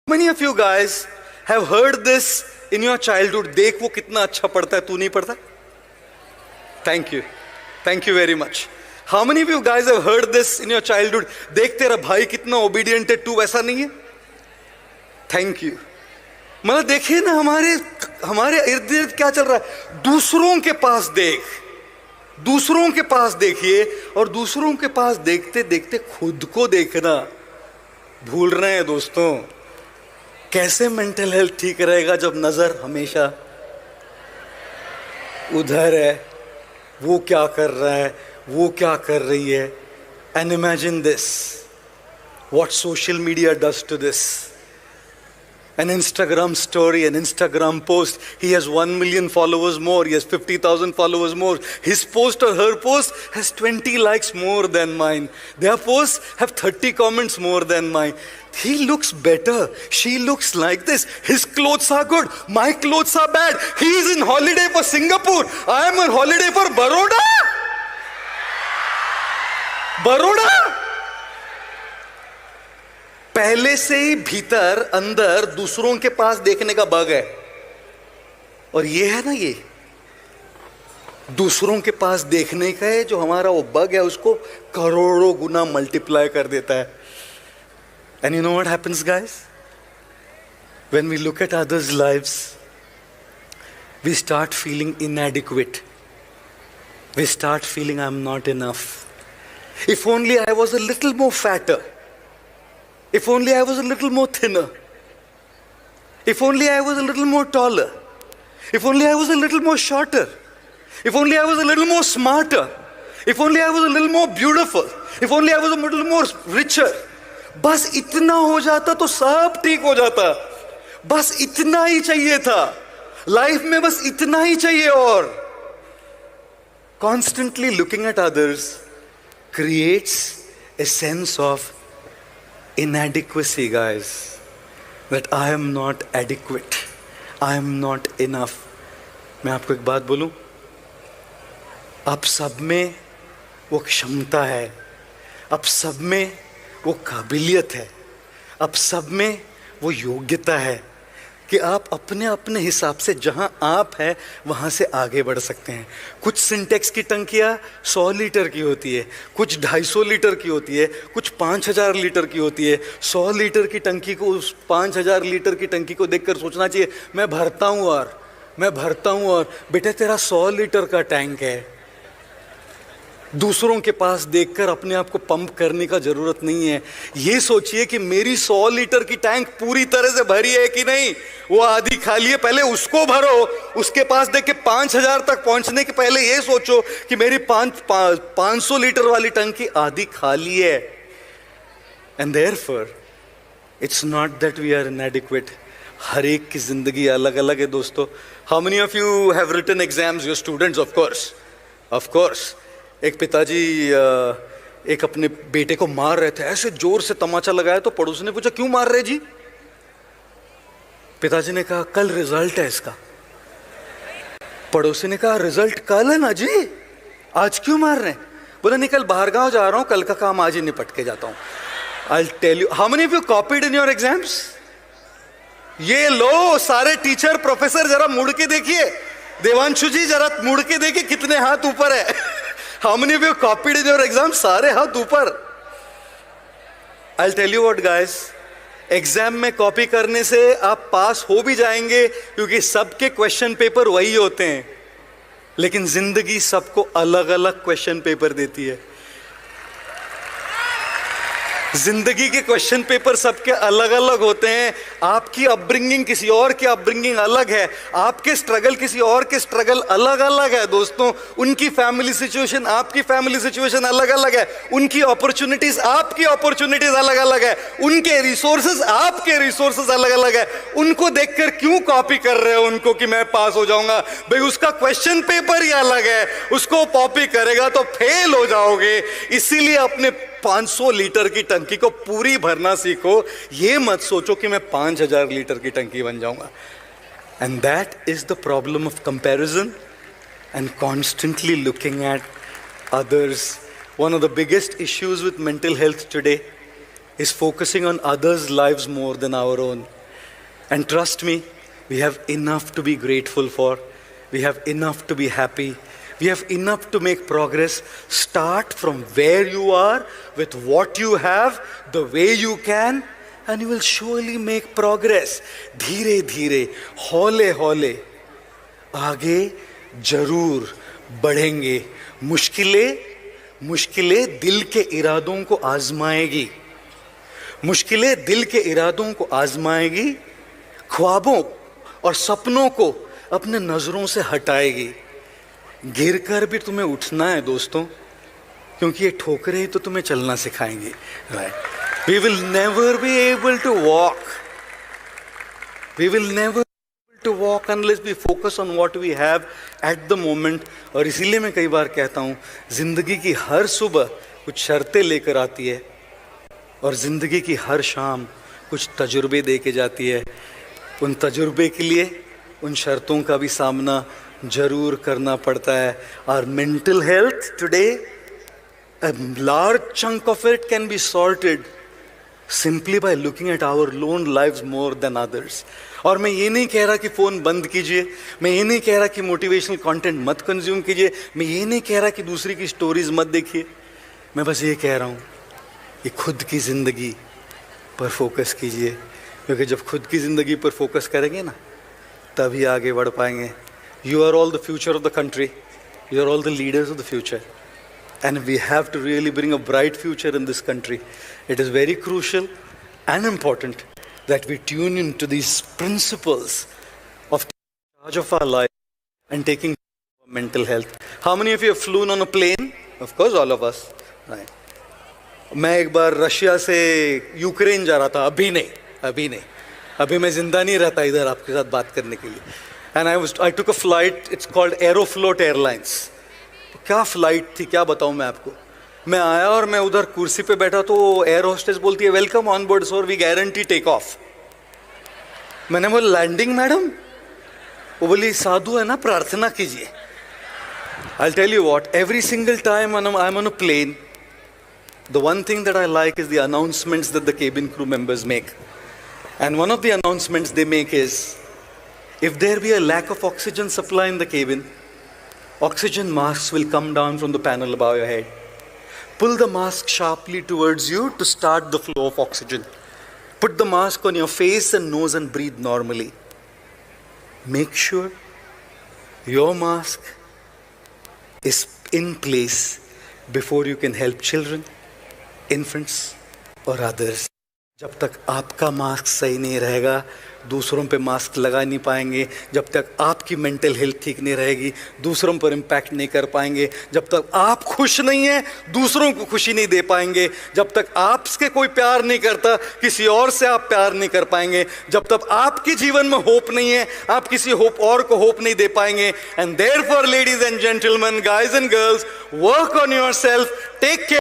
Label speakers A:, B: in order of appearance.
A: Many of you guys have heard this in your childhood. देख वो कितना अच्छा पढ़ता है, तू नहीं पढ़ता? Thank you very much. How many of you guys have heard this in your childhood? देख तेरा भाई कितना obedient है, तू वैसा नहीं है? Thank you. मतलब देखिए ना, हमारे इर्द गिर्द क्या चल रहा है। दूसरों के पास देखिए, और दूसरों के पास देखते देखते खुद को देखना भूल रहे हैं दोस्तों। कैसे मेंटल हेल्थ ठीक रहेगा जब नजर हमेशा उधर है, वो क्या कर रहा है, वो क्या कर रही है। And imagine this, what social media does to this. An Instagram story, an Instagram post. He has 1 million followers more. He has 50,000 followers more. His post or her post has 20 likes more than mine. Their posts have 30 comments more than mine. He looks better. She looks like this. His clothes are good. My clothes are bad. He is in holiday for Singapore. I am on holiday for Baroda. पहले से ही भीतर अंदर दूसरों के पास देखने का bug है। और ये है ना, ये दूसरों के पास देखने का है, जो हमारा वो बग है उसको करोड़ों गुना मल्टीप्लाई कर देता है। And you know what happens guys, when we look at others lives, we start feeling inadequate, we start feeling I am not enough. If only I was a little more fatter, if only I was a little more thinner, if only I was a little more taller, if only I was a little more shorter, if only I was a little more smarter, if only I was a little more beautiful, if only I was a little more richer. बस इतना हो जाता तो सब ठीक हो जाता। बस इतना ही चाहिए था लाइफ में, बस इतना ही चाहिए। और constantly looking at others creates a sense of inadequacy, guys, that I am not adequate, I am not enough. मैं आपको एक बात बोलूं, आप सब में वो क्षमता है, आप सब में वो काबिलियत है, आप सब में वो योग्यता है कि आप अपने अपने हिसाब से जहां आप है वहां से आगे बढ़ सकते हैं। कुछ सिंटेक्स की टंकियां 100 लीटर की होती है, कुछ 250 लीटर की होती है, कुछ 5000 लीटर की होती है। 100 लीटर की टंकी को, उस 5000 लीटर की टंकी को देखकर सोचना चाहिए मैं भरता हूं। और बेटे तेरा 100 लीटर का टैंक है। दूसरों के पास देखकर अपने आप को पंप करने का जरूरत नहीं है। ये सोचिए कि मेरी 100 लीटर की टैंक पूरी तरह से भरी है कि नहीं, वो आधी खाली है, पहले उसको भरो। उसके पास देख के 5000 तक पहुंचने के पहले ये सोचो कि मेरी 500 लीटर वाली टंकी आधी खाली है। And therefore it's not that we are inadequate. हर एक की जिंदगी अलग अलग है दोस्तों। How many of you have written exams? Your students, of course. एक पिताजी एक अपने बेटे को मार रहे थे, ऐसे जोर से तमाचा लगाया तो पड़ोसी ने पूछा क्यों मार रहे जी? पिताजी ने कहा कल रिजल्ट है इसका। पड़ोसी ने कहा रिजल्ट कल है ना जी, आज क्यों मार रहे हैं? बोला नहीं, कल बाहर गांव जा रहा हूं, कल का काम आज ही निपट के जाता हूं। I will tell you, how many of you copied in your exams? ये लो सारे टीचर प्रोफेसर जरा मुड़ के देखिए। देवांशु जी जरा मुड़ के देखिए कितने हाथ ऊपर है। How many of you copied in your exam? सारे हाथ ऊपर। I'll tell you what guys, exam में कॉपी करने से आप पास हो भी जाएंगे क्योंकि सबके क्वेश्चन पेपर वही होते हैं, लेकिन जिंदगी सबको अलग अलग क्वेश्चन पेपर देती है। जिंदगी के क्वेश्चन पेपर सबके अलग अलग होते हैं। आपकी अपब्रिंगिंग किसी और की अपब्रिंगिंग अलग है, आपके स्ट्रगल किसी और के स्ट्रगल अलग अलग है दोस्तों। उनकी फैमिली सिचुएशन आपकी फैमिली सिचुएशन अलग अलग है, उनकी अपॉर्चुनिटीज आपकी अपॉर्चुनिटीज अलग अलग है, उनके रिसोर्सेज आपके रिसोर्सेज अलग अलग है। उनको देखकर क्यों कॉपी कर रहे हो उनको कि मैं पास हो जाऊंगा? भाई उसका क्वेश्चन पेपर ही अलग है, उसको कॉपी करेगा तो फेल हो जाओगे। इसीलिए अपने 500 लीटर की टंकी को पूरी भरना सीखो। ये मत सोचो कि मैं 5000 लीटर की टंकी बन जाऊंगा। And that is the problem of comparison and constantly looking at others. One of the biggest issues with mental health today is focusing on others' lives more than our own. And trust me, we have enough to be grateful for. We have enough to be happy. We have enough to make progress. Start from where you are, with what you have, the way you can, and you will surely make progress. धीरे धीरे, हौले हौले आगे जरूर बढ़ेंगे. मुश्किलें दिल के इरादों को आजमाएगी. मुश्किलें दिल के इरादों को आजमाएगी. ख्वाबों और सपनों को अपने नजरों से हटाएगी. गिरकर भी तुम्हें उठना है दोस्तों, क्योंकि ये ठोकरें ही तो तुम्हें चलना सिखाएंगी. We will never be able to walk. We will never be able to walk unless we focus on what we have at the moment. और इसीलिए मैं कई बार कहता हूँ, जिंदगी की हर सुबह कुछ शर्तें लेकर आती है और जिंदगी की हर शाम कुछ तजुर्बे दे के जाती है. उन तजुर्बे के लिए उन शर्तों का भी सामना जरूर करना पड़ता है. Our mental health today, a large chunk of it can be sorted simply by looking at our own lives more than others. और मैं ये नहीं कह रहा कि फ़ोन बंद कीजिए, मैं ये नहीं कह रहा कि मोटिवेशनल कंटेंट मत कंज्यूम कीजिए, मैं ये नहीं कह रहा कि दूसरी की स्टोरीज मत देखिए. मैं बस ये कह रहा हूँ कि खुद की ज़िंदगी पर फोकस कीजिए, क्योंकि जब खुद की ज़िंदगी पर फोकस करेंगे ना, तभी आगे बढ़ पाएंगे. You are all the future of the country. You are all the leaders of the future. And we have to really bring a bright future in this country. It is very crucial and important that we tune into these principles of taking charge of our life and taking care of our mental health. How many of you have flown on a plane? Of course, all of us. Right. मैं एक बार Russia से Ukraine जा रहा था. अभी मैं जिंदा नहीं रहता इधर आपके साथ बात करने के लिए. And I took a flight. It's called Aeroflot Airlines. क्या फ्लाइट थी, क्या बताऊं मैं आपको. मैं आया और मैं उधर कुर्सी पे बैठा तो एयर होस्टेस बोलती है, welcome on board sir, we guarantee take off. मैंने बोला लैंडिंग मैडम. वो बोली साधु है ना, प्रार्थना कीजिए. I'll tell you what, every single time I'm on a plane, the one thing that I like is the announcements that the cabin crew members make. And one of the announcements they make is, if there be a lack of oxygen supply in the cabin, oxygen masks will come down from the panel above your head. Pull the mask sharply towards you to start the flow of oxygen. Put the mask on your face and nose and breathe normally. Make sure your mask is in place before you can help children, infants or others. जब तक आपका mask सही नहीं रहेगा, दूसरों पे mask लगा नहीं पाएंगे. जब तक आपकी मेंटल हेल्थ ठीक नहीं रहेगी, दूसरों पर इम्पैक्ट नहीं कर पाएंगे. जब तक आप खुश नहीं हैं, दूसरों को खुशी नहीं दे पाएंगे. जब तक आपसे कोई प्यार नहीं करता, किसी और से आप प्यार नहीं कर पाएंगे. जब तक आपके जीवन में होप नहीं है, आप किसी होप और को होप नहीं दे पाएंगे. And therefore ladies and gentlemen, guys and girls, work on yourself, take care.